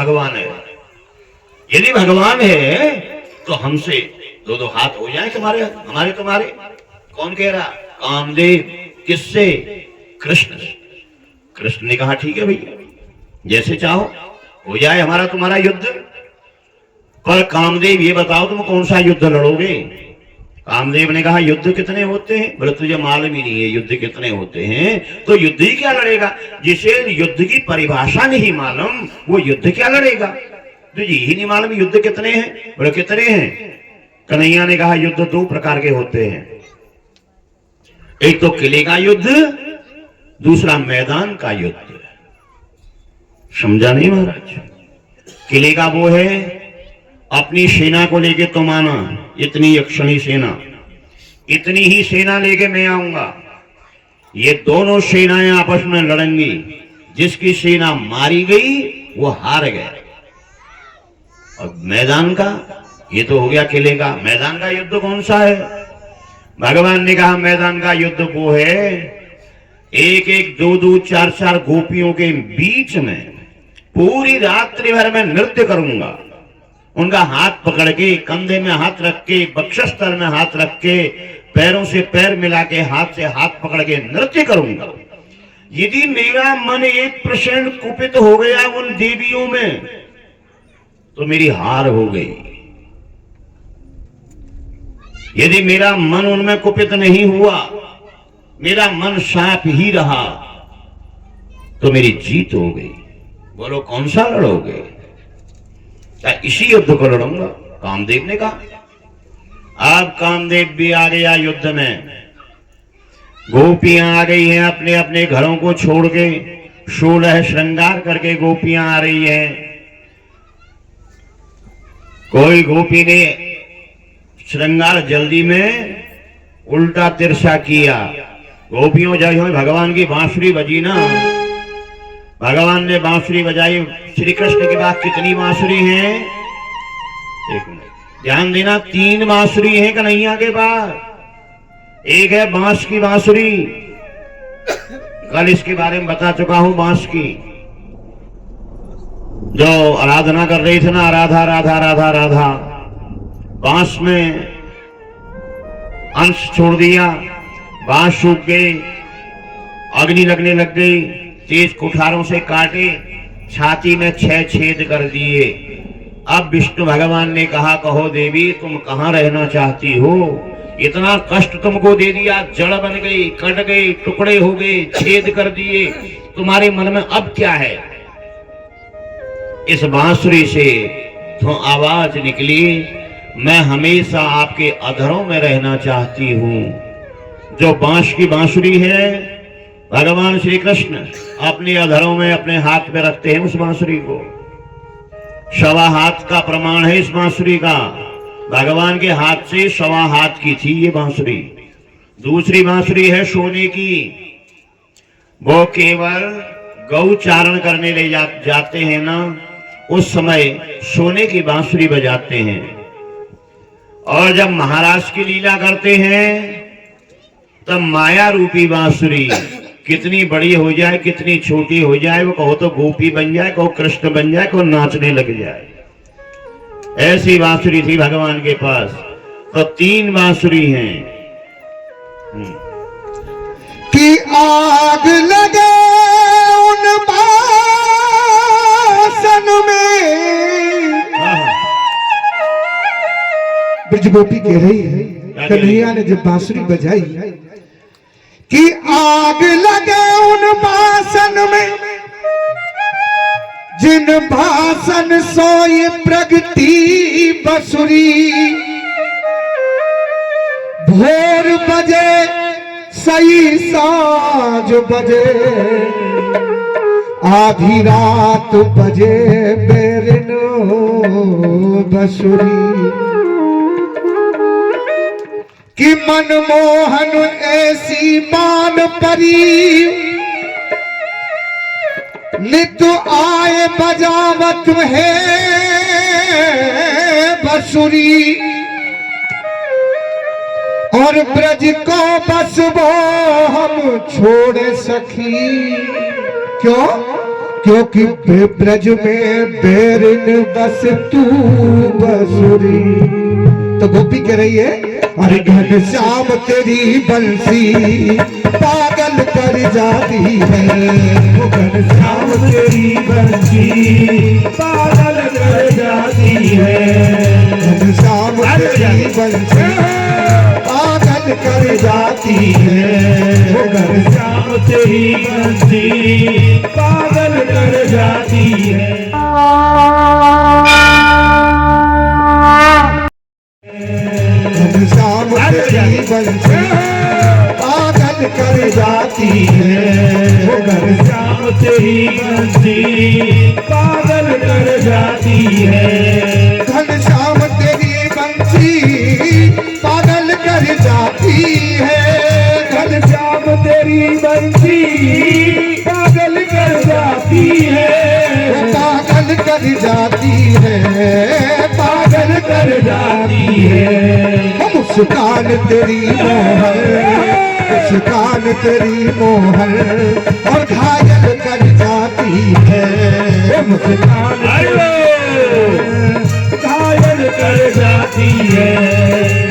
भगवान है। यदि भगवान है तो हमसे दो दो हाथ हो जाए तुम्हारे हमारे तुम्हारे। कौन कह रहा? कामदेव। किससे? कृष्ण। कृष्ण ने कहा ठीक है भैया, जैसे चाहो हो जाए हमारा तुम्हारा युद्ध। पर कामदेव ये बताओ तुम कौन सा युद्ध लड़ोगे? कामदेव ने कहा युद्ध कितने होते हैं? बोले तुझे मालूम ही नहीं है युद्ध कितने होते हैं, तो युद्ध ही क्या लड़ेगा? जिसे युद्ध की परिभाषा नहीं मालूम वो युद्ध क्या लड़ेगा? तुझे यही नहीं मालूम युद्ध कितने हैं? बोले कितने हैं? कन्हैया ने कहा युद्ध दो प्रकार के होते हैं, एक तो किले का युद्ध, दूसरा मैदान का युद्ध। समझा नहीं महाराज? किले का वो है अपनी सेना को लेके तुम आना, इतनी अक्षणी सेना, इतनी ही सेना लेके मैं आऊंगा, ये दोनों सेनाएं आपस में लड़ेंगी, जिसकी सेना मारी गई वो हार गया। और मैदान का, ये तो हो गया किले का। मैदान का युद्ध कौन सा है? भगवान ने कहा मैदान का युद्ध वो है एक एक दो दो चार चार गोपियों के बीच में पूरी रात्रि भर में नृत्य करूंगा। उनका हाथ पकड़ के, कंधे में हाथ रख के, वक्षस्थल में हाथ रख के, पैरों से पैर मिला के, हाथ से हाथ पकड़ के नृत्य करूंगा। यदि मेरा मन 1% कुपित हो गया उन देवियों में तो मेरी हार हो गई। यदि मेरा मन उनमें कुपित नहीं हुआ, मेरा मन साफ ही रहा, तो मेरी जीत हो गई। बोलो कौन सा लड़ोगे? क्या इसी युद्ध को लड़ूंगा? कामदेव ने कहा। अब कामदेव भी आ गया युद्ध में। गोपियां आ गई हैं अपने अपने घरों को छोड़ के, 16 श्रृंगार करके गोपियां आ रही हैं। कोई गोपी ने श्रृंगार जल्दी में उल्टा तिरछा किया। गोपियों जब भगवान की बांसुरी बजी ना, भगवान ने बांसुरी बजाई। श्री कृष्ण की बात कितनी बांसुरी हैं? एक मिनट ध्यान देना, 3 बांसुरी हैं कन्हैया के पास। एक है बांस की बांसुरी, कल इसके बारे में बता चुका हूं। बांस की जो आराधना कर रही थी ना, राधा राधा राधा राधा, बांस में अंश छोड़ दिया, बांस सूख गई, अग्नि लगने लग गई, तेज कुठारों से काटे, छाती में 6 छेद कर दिए। अब विष्णु भगवान ने कहा कहो देवी तुम कहां रहना चाहती हो? इतना कष्ट तुमको दे दिया, जड़ बन गई, कट गई, टुकड़े हो गए, छेद कर दिए, तुम्हारे मन में अब क्या है? इस बांसुरी से तो आवाज निकली, मैं हमेशा आपके अधरों में रहना चाहती हूं। जो बांस की बांसुरी है, भगवान श्री कृष्ण अपने अधरों में अपने हाथ में रखते हैं उस बांसुरी को। 1.25 हाथ का प्रमाण है इस बांसुरी का। भगवान के हाथ से 1.25 हाथ की थी ये बांसुरी। दूसरी बांसुरी है सोने की, वो केवल गौ चारण करने ले जाते हैं ना, उस समय सोने की बांसुरी बजाते हैं। और जब महाराज की लीला करते हैं तब माया रूपी बांसुरी कितनी बड़ी हो जाए, कितनी छोटी हो जाए, वो कहो तो गोपी बन जाए, कहो कृष्ण बन जाए, कहो नाचने लग जाए, ऐसी बांसुरी थी भगवान के पास। तो 3 बांसुरी हैं। कि आग लगे उन बासन में, ब्रज गोपी कह रही है कन्हैया ने जब बांसुरी बजाई कि आग लगे उन बासन में जिन भासन सोई प्रगति बसुरी। भोर बजे सही साँझ बजे, आधी रात बजे बेरनो बसुरी। कि मनमोहन ऐसी मान परी, नित आए बजावत है बसुरी। और ब्रज को बस वो हम छोड़ सखी, क्यों? क्योंकि ब्रज में बेरिन बस तू बसुरी। तो गोपी कह रही है अरे घनश्याम तेरी बंसी पागल कर जाती है, वो घनश्याम तेरी बंसी पागल कर जाती है। घनश्याम तेरी बंसी पागल कर जाती है, वो घनश्याम तेरी बंसी पागल कर जाती है। घनश्याम तेरी बंसी पागल कर जाती है, वो घनश्याम तेरी बंसी पागल कर जाती है। घनश्याम तेरी बंसी पागल कर जाती है, घनश्याम तेरी बंसी पागल कर जाती है। पागल कर जाती है, पागल कर जाती है। मुस्कान तेरी मोहर, मुस्कान तेरी मोहर और घायल कर जाती है, मुस्कान घायल कर जाती है।